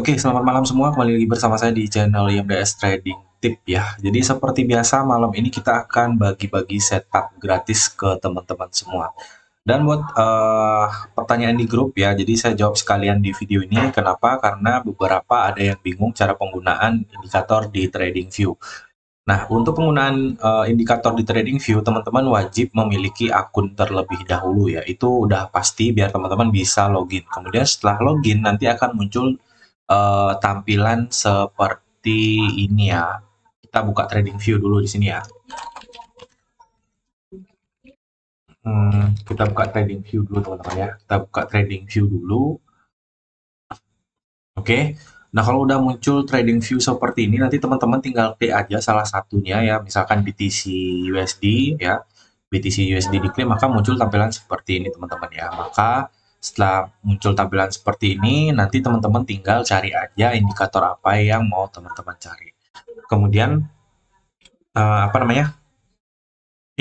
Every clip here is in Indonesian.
Oke, selamat malam semua. Kembali lagi bersama saya di channel IMDS Trading Tip ya. Jadi seperti biasa malam ini kita akan bagi-bagi setup gratis ke teman-teman semua. Dan buat pertanyaan di grup ya, jadi saya jawab sekalian di video ini. Kenapa? Karena beberapa ada yang bingung cara penggunaan indikator di TradingView. Nah, untuk penggunaan indikator di TradingView, teman-teman wajib memiliki akun terlebih dahulu ya. Itu udah pasti biar teman-teman bisa login. Kemudian setelah login nanti akan muncul tampilan seperti ini ya. Kita buka TradingView dulu di sini ya. Kita buka TradingView dulu teman-teman ya. Kita buka TradingView dulu. Oke. Nah, kalau udah muncul TradingView seperti ini, nanti teman-teman tinggal klik aja salah satunya ya, misalkan BTC USD ya. BTC USD diklik maka muncul tampilan seperti ini teman-teman ya. Maka setelah muncul tampilan seperti ini, nanti teman-teman tinggal cari aja indikator apa yang mau teman-teman cari. Kemudian apa namanya?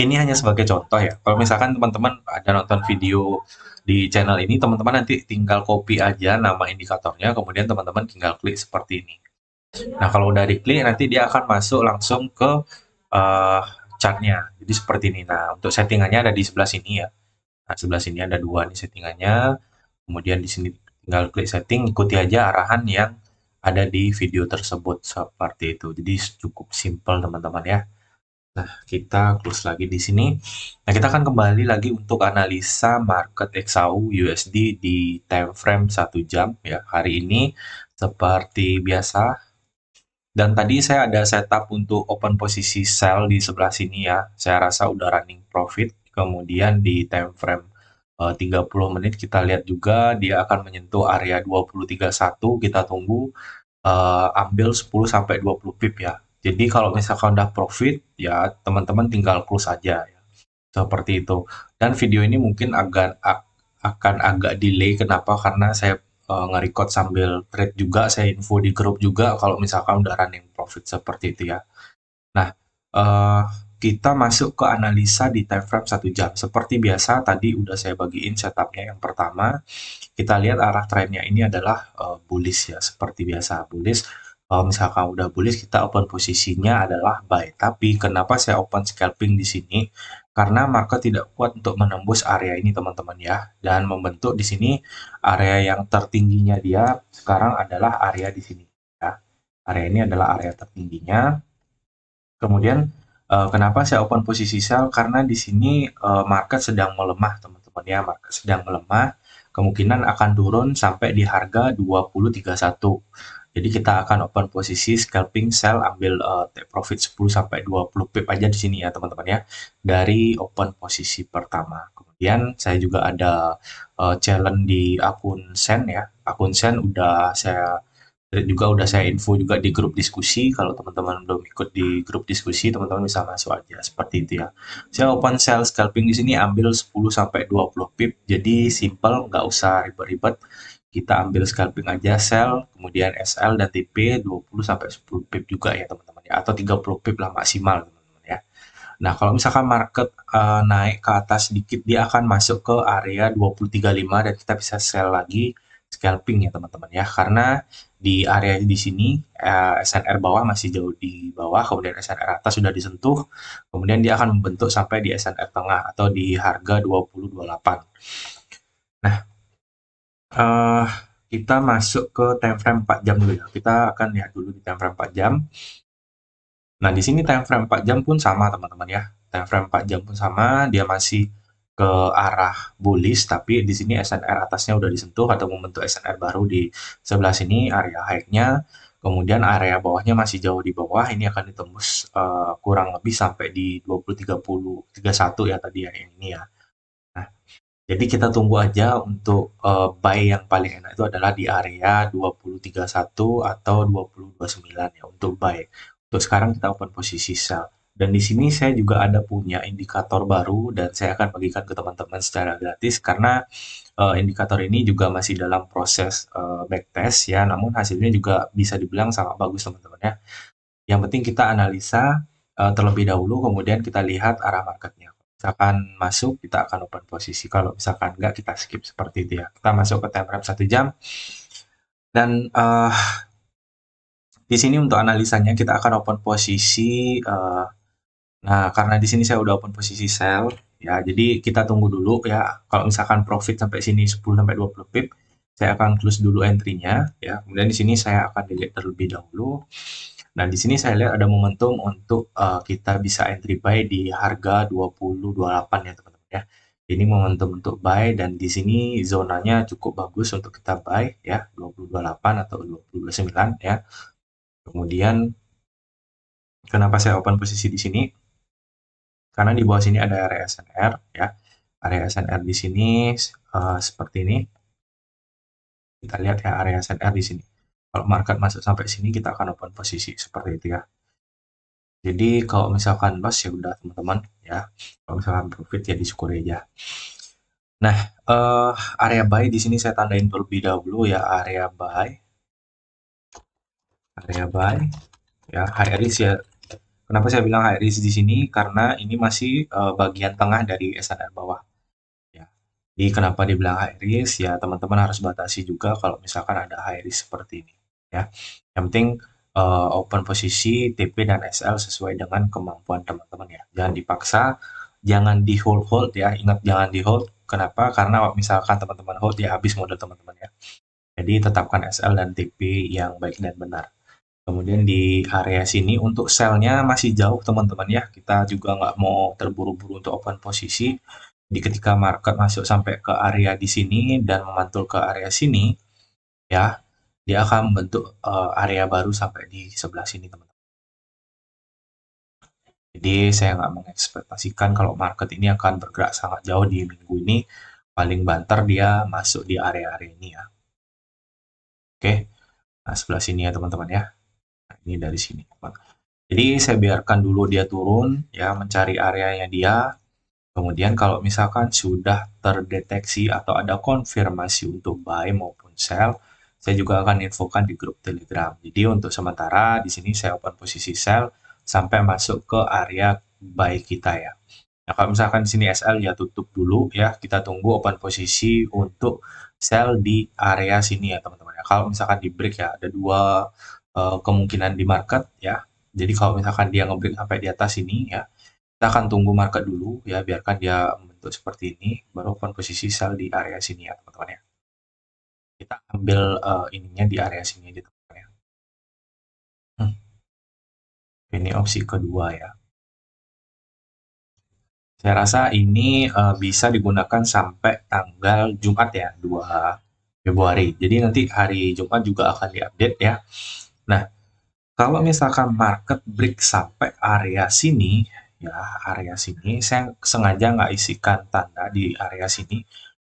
Ini hanya sebagai contoh ya. Kalau misalkan teman-teman ada nonton video di channel ini, teman-teman nanti tinggal copy aja nama indikatornya, kemudian teman-teman tinggal klik seperti ini. Nah, kalau udah diklik, nanti dia akan masuk langsung ke uh, chartnya. Jadi seperti ini. Nah, untuk settingannya ada di sebelah sini ya. Nah, sebelah sini ada dua nih settingannya. Kemudian di sini tinggal klik setting, ikuti aja arahan yang ada di video tersebut seperti itu. Jadi cukup simple teman-teman ya. Nah, kita close lagi di sini. Nah, kita akan kembali lagi untuk analisa market XAU USD di time frame 1 jam ya. Hari ini seperti biasa. Dan tadi saya ada setup untuk open posisi sell di sebelah sini ya. Saya rasa udah running profit. Kemudian di time frame 30 menit kita lihat juga dia akan menyentuh area 2031. Kita tunggu ambil 10 sampai 20 pip ya. Jadi kalau misalkan udah profit ya teman-teman tinggal close aja ya. Seperti itu. Dan video ini mungkin akan agak delay. Kenapa? Karena saya nge-record sambil trade juga, saya info di grup juga kalau misalkan udah running profit seperti itu ya. Nah, eh, kita masuk ke analisa di time frame 1 jam. Seperti biasa, tadi udah saya bagiin setupnya. Yang pertama, kita lihat arah trennya ini adalah bullish ya, seperti biasa bullish. Kalau misalkan udah bullish, kita open posisinya adalah buy. Tapi kenapa saya open scalping di sini? Karena market tidak kuat untuk menembus area ini teman-teman ya. Dan membentuk di sini area yang tertingginya dia sekarang adalah area di sini ya. Area ini adalah area tertingginya. Kemudian kenapa saya open posisi sell? Karena di sini market sedang melemah teman-teman ya. Market sedang melemah, kemungkinan akan turun sampai di harga 2031. Jadi kita akan open posisi scalping sell, ambil take profit 10 sampai 20 pip aja di sini ya teman-teman ya. Dari open posisi pertama. Kemudian saya juga ada challenge di akun Sen ya. Akun Sen udah saya juga udah saya info juga di grup diskusi. Kalau teman-teman belum ikut di grup diskusi, teman-teman bisa masuk aja seperti itu ya. Saya open sell scalping di sini ambil 10 sampai 20 pip. Jadi simple, nggak usah ribet-ribet. Kita ambil scalping aja sell, kemudian SL dan TP 20 sampai 10 pip juga ya teman-teman ya, atau 30 pip lah maksimal teman-teman ya. Nah, kalau misalkan market naik ke atas sedikit, dia akan masuk ke area 2035 dan kita bisa sell lagi scalping ya teman-teman ya. Karena di area di sini SNR bawah masih jauh di bawah, kemudian SNR atas sudah disentuh, kemudian dia akan membentuk sampai di SNR tengah atau di harga 2028. Nah, eh, kita masuk ke time frame 4 jam dulu ya. Kita akan lihat dulu di time frame 4 jam. Nah, di sini time frame 4 jam pun sama teman-teman ya. Time frame 4 jam pun sama, dia masih ke arah bullish, tapi di sini SNR atasnya udah disentuh atau membentuk SNR baru di sebelah sini area high-nya. Kemudian area bawahnya masih jauh di bawah, ini akan ditembus kurang lebih sampai di 2030 31 ya tadi ya yang ini ya. Nah, jadi kita tunggu aja untuk buy yang paling enak itu adalah di area 2031 atau 2029 ya untuk buy. Untuk sekarang kita open posisi sell. Dan di sini saya juga ada punya indikator baru dan saya akan bagikan ke teman-teman secara gratis karena indikator ini juga masih dalam proses backtest ya, namun hasilnya juga bisa dibilang sangat bagus teman-teman ya. Yang penting kita analisa terlebih dahulu, kemudian kita lihat arah marketnya. Misalkan masuk, kita akan open posisi. Kalau misalkan enggak, kita skip seperti itu ya. Kita masuk ke time frame 1 jam. Dan di sini untuk analisanya kita akan open posisi. Nah, karena di sini saya udah open posisi sell, ya. Jadi kita tunggu dulu ya. Kalau misalkan profit sampai sini 10 sampai 20 pip, saya akan close dulu entry-nya, ya. Kemudian di sini saya akan delete terlebih dahulu. Nah, di sini saya lihat ada momentum untuk kita bisa entry buy di harga 20.28 ya, teman-teman ya. Ini momentum untuk buy dan di sini zonanya cukup bagus untuk kita buy ya, 20.28 atau 20.29 ya. Kemudian kenapa saya open posisi di sini? Karena di bawah sini ada area SNR ya. Area SNR di sini seperti ini. Kita lihat ya area SNR di sini. Kalau market masuk sampai sini kita akan open posisi seperti itu ya. Jadi kalau misalkan loss ya udah teman-teman ya. Kalau misalkan profit ya disyukuri aja. Nah, area buy di sini saya tandain terlebih dahulu ya, area buy. Area buy ya, high risk ya. Kenapa saya bilang high risk di sini? Karena ini masih bagian tengah dari SNR bawah. Ya. Jadi kenapa dibilang high risk? Ya teman-teman harus batasi juga kalau misalkan ada high risk seperti ini. Ya, yang penting open posisi TP dan SL sesuai dengan kemampuan teman-teman ya. Jangan dipaksa, jangan di hold ya. Ingat jangan di hold. Kenapa? Karena misalkan teman-teman hold ya habis modal teman-teman ya. Jadi tetapkan SL dan TP yang baik dan benar. Kemudian di area sini untuk sell-nya masih jauh teman-teman ya. Kita juga nggak mau terburu-buru untuk open posisi. Di ketika market masuk sampai ke area di sini dan memantul ke area sini, ya, dia akan membentuk area baru sampai di sebelah sini teman-teman. Jadi saya nggak mengekspektasikan kalau market ini akan bergerak sangat jauh di minggu ini. Paling banter dia masuk di area-area ini ya. Oke, nah sebelah sini ya teman-teman ya. Nah, ini dari sini. Jadi saya biarkan dulu dia turun ya, mencari areanya dia. Kemudian kalau misalkan sudah terdeteksi atau ada konfirmasi untuk buy maupun sell, saya juga akan infokan di grup Telegram. Jadi untuk sementara di sini saya open posisi sell sampai masuk ke area buy kita ya. Nah, kalau misalkan di sini SL ya tutup dulu ya, kita tunggu open posisi untuk sell di area sini ya teman-teman ya. Kalau misalkan di break ya ada dua kemungkinan di market ya. Jadi kalau misalkan dia nge-break sampai di atas ini ya, kita akan tunggu market dulu ya, biarkan dia membentuk seperti ini, baru open posisi sell di area sini ya teman-teman ya. Kita ambil ininya di area sini aja teman-teman ya. Ini opsi kedua ya. Saya rasa ini bisa digunakan sampai tanggal Jumat ya, 2 Februari. Jadi nanti hari Jumat juga akan diupdate ya. Nah, kalau misalkan market break sampai area sini, ya area sini, saya sengaja nggak isikan tanda di area sini,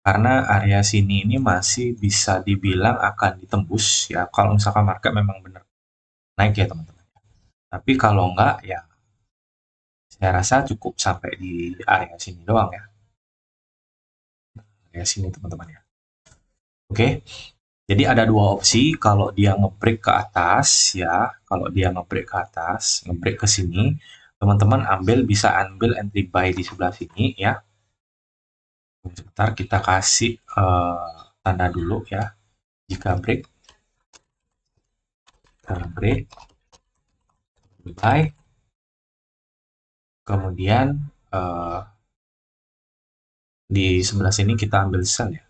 karena area sini ini masih bisa dibilang akan ditembus ya, kalau misalkan market memang benar naik ya teman-teman. Tapi kalau nggak, ya saya rasa cukup sampai di area sini doang ya, area sini teman-teman ya. Oke, jadi ada dua opsi kalau dia ngebreak ke atas ya, kalau dia ngebreak ke atas, ngebreak ke sini, teman-teman bisa ambil entry buy di sebelah sini ya. Sebentar kita kasih tanda dulu ya. Jika break, buy, kemudian di sebelah sini kita ambil sell ya.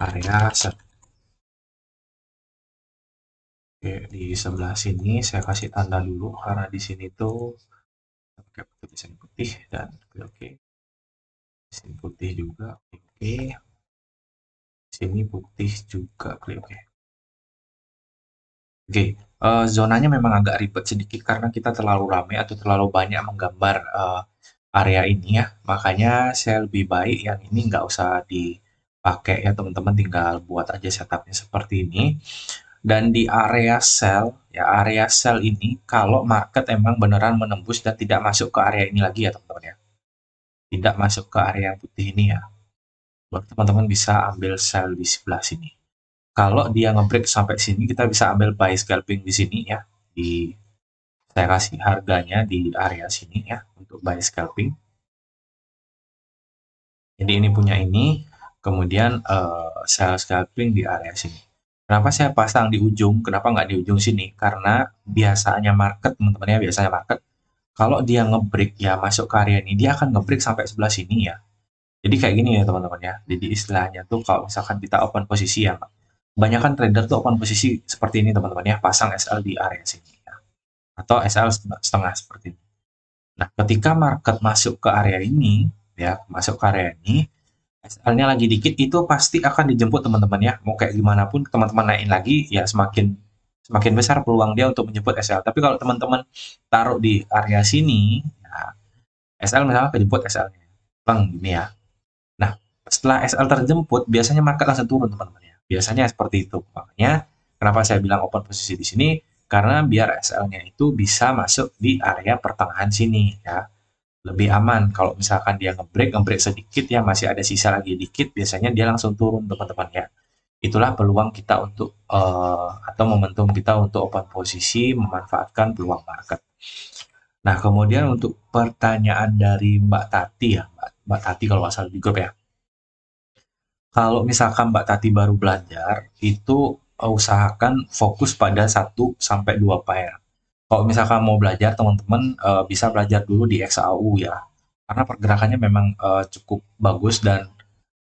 Area sell. Oke, di sebelah sini saya kasih tanda dulu karena di sini tuh pakai tulisan putih dan oke. Sini putih juga, oke. Sini putih juga, oke. Oke, zonanya memang agak ribet sedikit karena kita terlalu ramai atau terlalu banyak menggambar area ini ya. Makanya saya lebih baik yang ini nggak usah dipakai ya teman-teman, tinggal buat aja setupnya seperti ini. Dan di area sell, ya area sell ini kalau market emang beneran menembus dan tidak masuk ke area ini lagi ya teman-teman ya. Tidak masuk ke area yang putih ini ya. Buat teman-teman bisa ambil sell di sebelah sini. Kalau dia ngebreak sampai sini, kita bisa ambil buy scalping di sini ya. Saya kasih harganya di area sini ya untuk buy scalping. Jadi ini punya ini, kemudian sell scalping di area sini. Kenapa saya pasang di ujung? Kenapa nggak di ujung sini? Karena biasanya market, teman-teman ya, biasanya market, kalau dia ngebreak ya masuk ke area ini, dia akan ngebreak sampai sebelah sini ya. Jadi kayak gini ya teman-teman ya. Jadi istilahnya tuh kalau misalkan kita open posisi ya, kebanyakan trader tuh open posisi seperti ini teman-teman ya, pasang SL di area sini ya. Atau SL setengah seperti ini. Nah, ketika market masuk ke area ini, ya, masuk ke area ini, SL-nya lagi dikit, itu pasti akan dijemput teman-teman ya. Mau kayak gimana pun teman-teman naikin lagi, ya semakin semakin besar peluang dia untuk menjemput SL. Tapi kalau teman-teman taruh di area sini, ya, SL misalnya kejemput SL-nya. Bang, gini ya. Nah, setelah SL terjemput, biasanya market langsung turun teman-teman ya. Biasanya seperti itu. Makanya, kenapa saya bilang open posisi di sini? Karena biar SL-nya itu bisa masuk di area pertengahan sini ya, lebih aman. Kalau misalkan dia ngebreak sedikit ya, masih ada sisa lagi dikit, biasanya dia langsung turun teman-teman ya. Itulah peluang kita untuk atau momentum kita untuk open posisi memanfaatkan peluang market. Nah, kemudian untuk pertanyaan dari Mbak Tati ya, Mbak Tati kalau nggak salah di grup ya. Kalau misalkan Mbak Tati baru belajar, itu usahakan fokus pada 1 sampai 2 pair. Kalau misalkan mau belajar, teman-teman bisa belajar dulu di XAU ya. Karena pergerakannya memang cukup bagus dan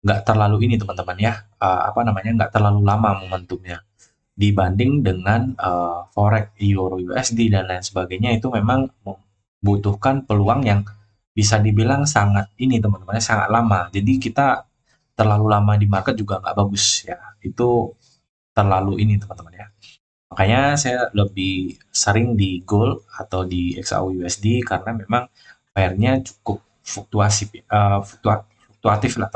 nggak terlalu ini teman-teman ya, apa namanya, nggak terlalu lama momentumnya. Dibanding dengan Forex, Euro USD, dan lain sebagainya, itu memang membutuhkan peluang yang bisa dibilang sangat ini teman-teman, sangat lama. Jadi kita terlalu lama di market juga nggak bagus ya. Itu terlalu ini teman-teman ya. Makanya saya lebih sering di gold atau di XAU USD karena memang pairnya cukup fluktuatif lah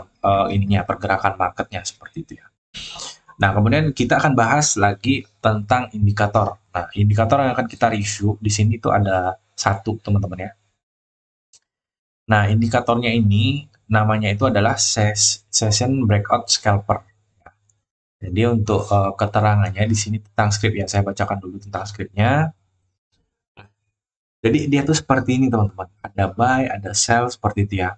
ininya pergerakan marketnya seperti itu ya. Nah, kemudian kita akan bahas lagi tentang indikator. Nah, indikator yang akan kita review di sini tuh ada satu teman-teman ya. Nah, indikatornya ini namanya itu adalah session breakout scalper. Jadi untuk keterangannya di sini tentang script ya, saya bacakan dulu tentang scriptnya. Jadi dia tuh seperti ini teman-teman. Ada buy, ada sell seperti itu ya.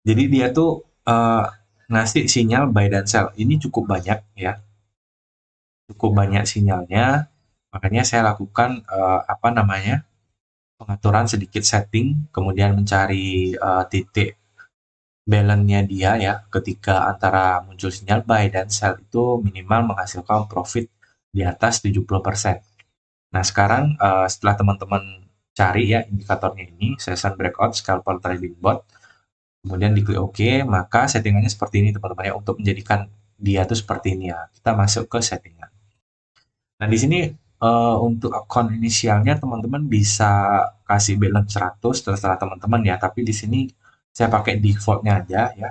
Jadi dia tuh ngasih sinyal buy dan sell. Ini cukup banyak ya. Cukup banyak sinyalnya. Makanya saya lakukan apa namanya? Pengaturan sedikit setting, kemudian mencari titik balance-nya dia ya. Ketika antara muncul sinyal buy dan sell itu minimal menghasilkan profit di atas 70%. Nah, sekarang setelah teman-teman cari ya indikatornya ini, session breakout scalper trading bot, kemudian diklik OK, maka settingannya seperti ini teman-teman ya, untuk menjadikan dia tuh seperti ini ya. Kita masuk ke settingan. Nah, di sini untuk akun inisialnya teman-teman bisa kasih balance 100 terserah teman-teman ya, tapi di sini saya pakai defaultnya aja ya.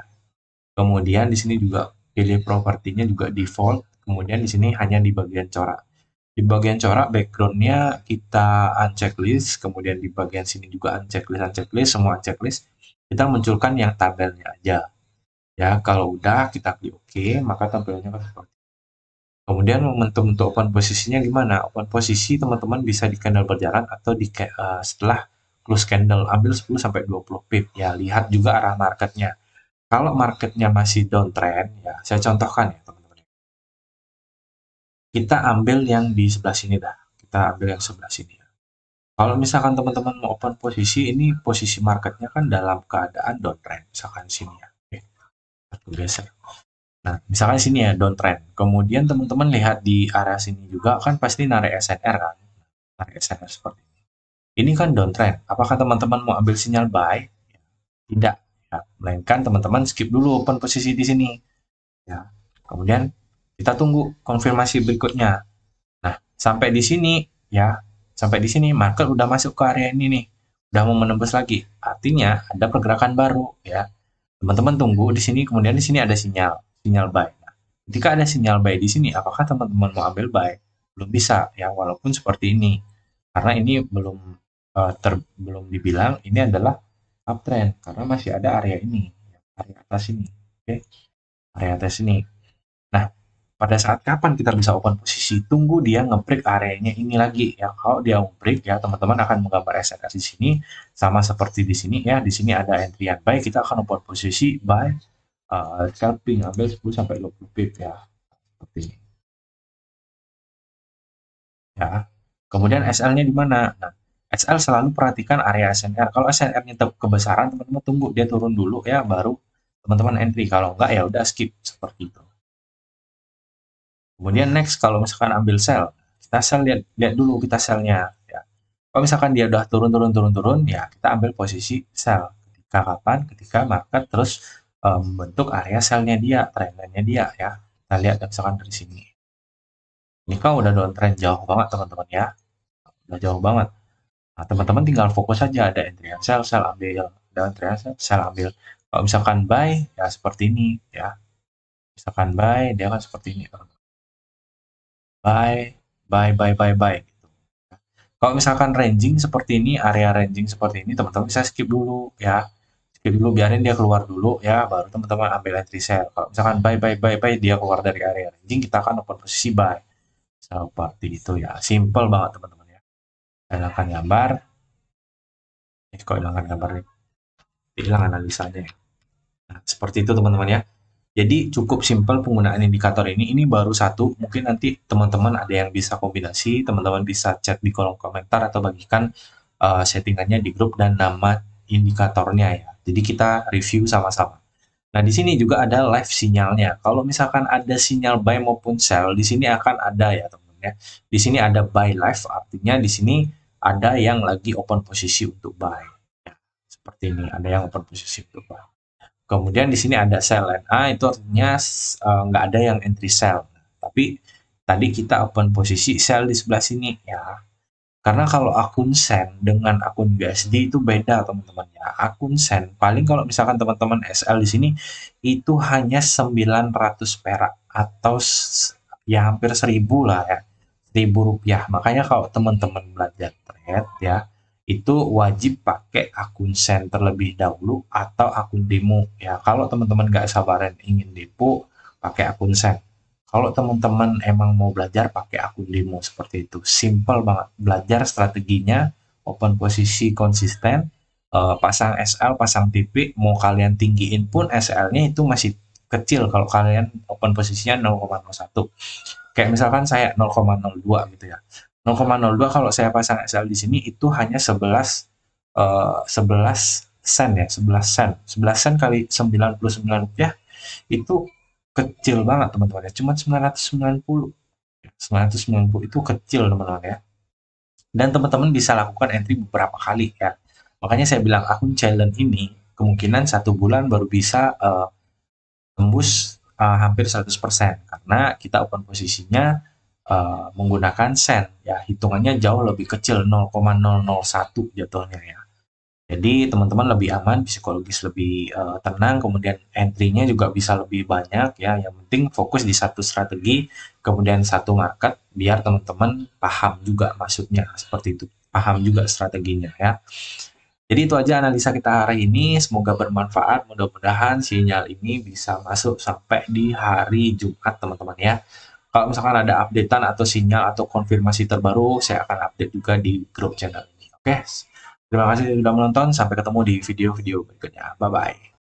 Kemudian di sini juga pilih propertinya juga default, kemudian di sini hanya di bagian corak. Di bagian corak backgroundnya kita unchecklist, kemudian di bagian sini juga unchecklist, semua unchecklist. Kita munculkan yang tabelnya aja. Ya, kalau udah kita klik OK, maka tampilannya akan seperti ini. Kemudian momentum untuk open posisinya gimana? Open posisi teman-teman bisa di candle berjalan atau di setelah close candle, ambil 10 sampai 20 pip. Ya, lihat juga arah marketnya. Kalau marketnya masih downtrend, ya saya contohkan ya teman-teman. Kita ambil yang di sebelah sini dah. Kita ambil yang sebelah sini. Kalau misalkan teman-teman mau open posisi, ini posisi marketnya kan dalam keadaan downtrend. Misalkan sini ya. Oke, aku geser. Nah, misalkan sini ya downtrend. Kemudian teman-teman lihat di area sini juga kan pasti narik SNR kan. Narik SNR seperti ini. Ini kan downtrend. Apakah teman-teman mau ambil sinyal buy? Tidak. Ya, melainkan teman-teman skip dulu open posisi di sini. Ya. Kemudian kita tunggu konfirmasi berikutnya. Nah, sampai di sini ya, sampai di sini market udah masuk ke area ini nih. Udah mau menembus lagi. Artinya ada pergerakan baru ya. Teman-teman tunggu di sini, kemudian di sini ada sinyal buy. Nah, ketika ada sinyal buy di sini, apakah teman-teman mau ambil buy? Belum bisa ya, walaupun seperti ini. Karena ini belum dibilang ini adalah uptrend karena masih ada area ini, area atas ini. Oke, area atas ini. Nah, pada saat kapan kita bisa open posisi? Tunggu dia nge-break areanya ini lagi ya. Kalau dia nge-break ya, teman-teman akan menggambar SNR di sini sama seperti di sini ya. Di sini ada entryan buy, kita akan open posisi buy scalping ambil 10 sampai 20 pip ya. Seperti ini. Ya. Kemudian SL-nya di mana? Nah, SL selalu perhatikan area SNR. Kalau SNR-nya kebesaran, teman-teman tunggu dia turun dulu ya, baru teman-teman entry. Kalau enggak ya udah skip seperti itu. Kemudian next kalau misalkan ambil sell, kita sell lihat dulu kita sellnya ya. Kalau misalkan dia udah turun ya kita ambil posisi sell. Ketika kapan? Ketika market terus membentuk area sellnya dia, trendnya dia ya. Kita lihat misalkan dari sini. Ini kan udah downtrend jauh banget teman-teman ya. Udah jauh banget. Nah, teman-teman tinggal fokus saja ada entry sell, sell ambil, ada entry sell, sell ambil. Kalau misalkan buy ya seperti ini ya. Misalkan buy dia kan seperti ini. Buy, buy. Kalau misalkan ranging seperti ini, area ranging seperti ini, teman-teman bisa skip dulu ya. Skip dulu, biarin dia keluar dulu ya, baru teman-teman ambil entry sell. Kalau misalkan buy, dia keluar dari area ranging, kita akan open posisi buy. Seperti itu ya, simple banget teman-teman ya. Hilangkan gambar. Ini kok hilangkan gambar nih? Hilang analisanya ya. Nah, seperti itu teman-teman ya. Jadi cukup simpel penggunaan indikator ini. Ini baru satu. Mungkin nanti teman-teman ada yang bisa kombinasi. Teman-teman bisa chat di kolom komentar atau bagikan settingannya di grup dan nama indikatornya ya. Jadi kita review sama-sama. Nah, di sini juga ada live sinyalnya. Kalau misalkan ada sinyal buy maupun sell, di sini akan ada ya teman-teman ya. Di sini ada buy live, artinya di sini ada yang lagi open posisi untuk buy. Ya, seperti ini, ada yang open posisi untuk buy. Kemudian di sini ada sell NA, itu artinya nggak ada yang entry sell. Tapi tadi kita open posisi sell di sebelah sini ya. Karena kalau akun Send dengan akun USD itu beda teman-teman ya. Akun Send paling kalau misalkan teman-teman SL di sini itu hanya 900 perak atau ya hampir 1000 lah ya. 1000 rupiah. Makanya kalau teman-teman belajar trade ya, itu wajib pakai akun Send terlebih dahulu atau akun demo ya. Kalau teman-teman nggak sabaran ingin depo, pakai akun Send. Kalau teman-teman emang mau belajar pakai akun demo seperti itu, simple banget. Belajar strateginya, open posisi konsisten, pasang SL, pasang TP, mau kalian tinggiin pun SL-nya itu masih kecil kalau kalian open posisinya 0,01. Kayak misalkan saya 0,02 gitu ya. 0,02 kalau saya pasang SL di sini itu hanya 11 sen ya, 11 sen. 11 sen kali 99 rupiah itu kecil banget teman-teman ya, cuma 990. 990 itu kecil teman-teman ya. Dan teman-teman bisa lakukan entry beberapa kali ya. Makanya saya bilang akun challenge ini kemungkinan 1 bulan baru bisa tembus hampir 100% karena kita open posisinya menggunakan sen ya, hitungannya jauh lebih kecil 0,001 jatuhnya ya. Jadi teman-teman lebih aman, psikologis lebih tenang, kemudian entry-nya juga bisa lebih banyak ya. Yang penting fokus di satu strategi, kemudian satu market, biar teman-teman paham juga maksudnya seperti itu, paham juga strateginya ya. Jadi itu aja analisa kita hari ini, semoga bermanfaat, mudah-mudahan sinyal ini bisa masuk sampai di hari Jumat teman-teman ya. Kalau misalkan ada updatean atau sinyal atau konfirmasi terbaru, saya akan update juga di grup channel ini. Oke, terima kasih sudah menonton, sampai ketemu di video-video berikutnya. Bye-bye.